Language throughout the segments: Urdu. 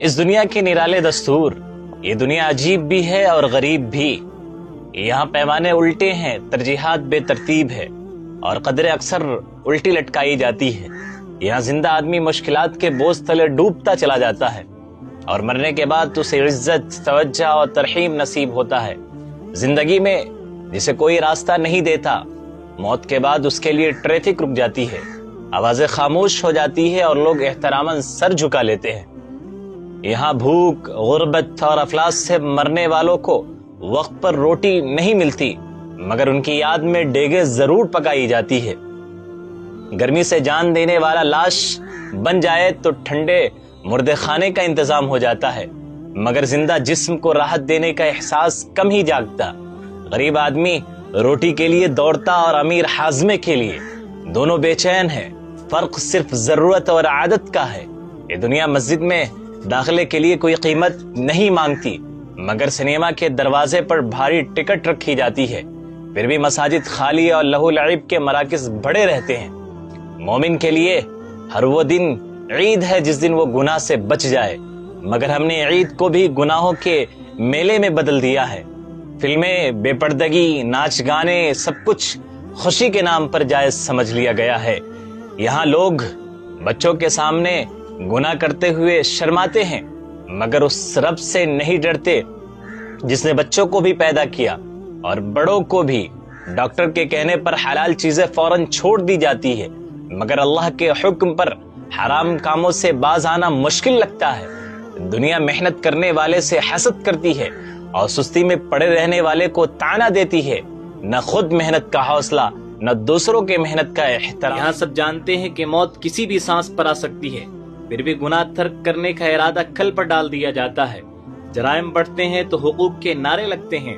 اس دنیا کے نرالے دستور، یہ دنیا عجیب بھی ہے اور غریب بھی۔ یہاں پیمانے الٹے ہیں، ترجیحات بے ترتیب ہے اور قدریں اکثر الٹی لٹکائی جاتی ہے۔ یہاں زندہ آدمی مشکلات کے بوجھ تلے ڈوبتا چلا جاتا ہے اور مرنے کے بعد اسے عزت، توجہ اور ترحیم نصیب ہوتا ہے۔ زندگی میں جسے کوئی راستہ نہیں دیتا، موت کے بعد اس کے لیے ٹریفک رک جاتی ہے، آوازیں خاموش ہو جاتی ہے اور لوگ احتراماً سر جھکا لیتے ہیں۔ یہاں بھوک، غربت اور افلاس سے مرنے والوں کو وقت پر روٹی نہیں ملتی، مگر ان کی یاد میں ڈیگیں ضرور پکائی جاتی ہے۔ گرمی سے جان دینے والا لاش بن جائے تو ٹھنڈے مردے خانے کا انتظام ہو جاتا ہے، مگر زندہ جسم کو راحت دینے کا احساس کم ہی جاگتا۔ غریب آدمی روٹی کے لیے دوڑتا اور امیر ہاضمے کے لیے، دونوں بے چین ہیں، فرق صرف ضرورت اور عادت کا ہے۔ یہ دنیا مسجد میں داخلے کے لیے کوئی قیمت نہیں مانگتی، مگر سنیما کے دروازے پر بھاری ٹکٹ رکھی جاتی ہے، پھر بھی مساجد خالی اور لہو لعب کے مراکز بڑے رہتے ہیں۔ مومن کے لیے ہر وہ دن عید ہے جس دن وہ گناہ سے بچ جائے، مگر ہم نے عید کو بھی گناہوں کے میلے میں بدل دیا ہے۔ فلمیں، بے پردگی، ناچ گانے، سب کچھ خوشی کے نام پر جائز سمجھ لیا گیا ہے۔ یہاں لوگ بچوں کے سامنے گناہ کرتے ہوئے شرماتے ہیں، مگر اس رب سے نہیں ڈرتے جس نے بچوں کو بھی پیدا کیا اور بڑوں کو بھی۔ ڈاکٹر کے کہنے پر حلال چیزیں فوراً چھوڑ دی جاتی ہے، مگر اللہ کے حکم پر حرام کاموں سے باز آنا مشکل لگتا ہے۔ دنیا محنت کرنے والے سے حسد کرتی ہے اور سستی میں پڑے رہنے والے کو طعنہ دیتی ہے، نہ خود محنت کا حوصلہ، نہ دوسروں کے محنت کا احترام۔ یہاں سب جانتے ہیں کہ موت کسی بھی سانس پر آ سکتی ہے، پھر بھی گناہ ترک کرنے کا ارادہ کل پر ڈال دیا جاتا ہے۔ جرائم بڑھتے ہیں تو حقوق کے نعرے لگتے ہیں،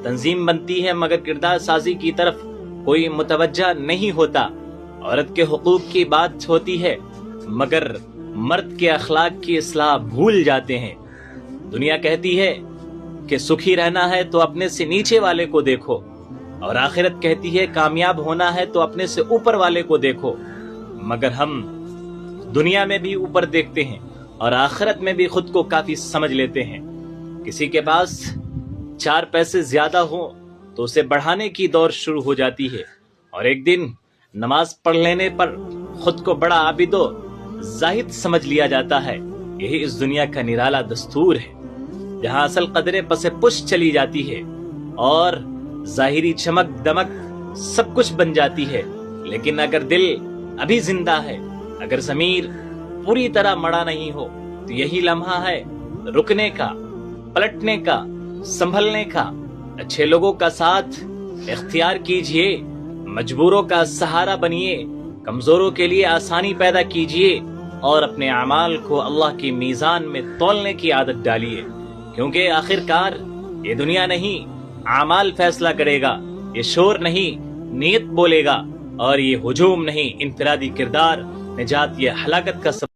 تنظیم بنتی ہے مگر کردار سازی کی طرف کوئی متوجہ نہیں ہوتا۔ عورت کے حقوق کی بات ہوتی ہے مگر مرد کے اخلاق کی اصلاح بھول جاتے ہیں۔ دنیا کہتی ہے کہ سکھی رہنا ہے تو اپنے سے نیچے والے کو دیکھو، اور آخرت کہتی ہے کامیاب ہونا ہے تو اپنے سے اوپر والے کو دیکھو، مگر ہم دنیا میں بھی اوپر دیکھتے ہیں اور آخرت میں بھی خود کو کافی سمجھ لیتے ہیں۔ کسی کے پاس 4 پیسے زیادہ ہوں تو اسے بڑھانے کی دور شروع ہو جاتی ہے، اور ایک دن نماز پڑھ لینے پر خود کو بڑا عابد و زاہد سمجھ لیا جاتا ہے۔ یہی اس دنیا کا نرالا دستور ہے، جہاں اصل قدریں پس پش چلی جاتی ہے اور ظاہری چمک دمک سب کچھ بن جاتی ہے، لیکن اگر دل ابھی زندہ ہے، اگر ضمیر پوری طرح مڑا نہیں ہو، تو یہی لمحہ ہے رکنے کا، پلٹنے کا، سنبھلنے کا۔ اچھے لوگوں کا ساتھ اختیار کیجئے، مجبوروں کا سہارا بنیے، کمزوروں کے لیے آسانی پیدا کیجئے اور اپنے اعمال کو اللہ کی میزان میں تولنے کی عادت ڈالیے، کیونکہ آخر کار یہ دنیا نہیں، اعمال فیصلہ کرے گا۔ یہ شور نہیں، نیت بولے گا، اور یہ ہجوم نہیں، انفرادی کردار نجات یہ ہلاکت کا سبب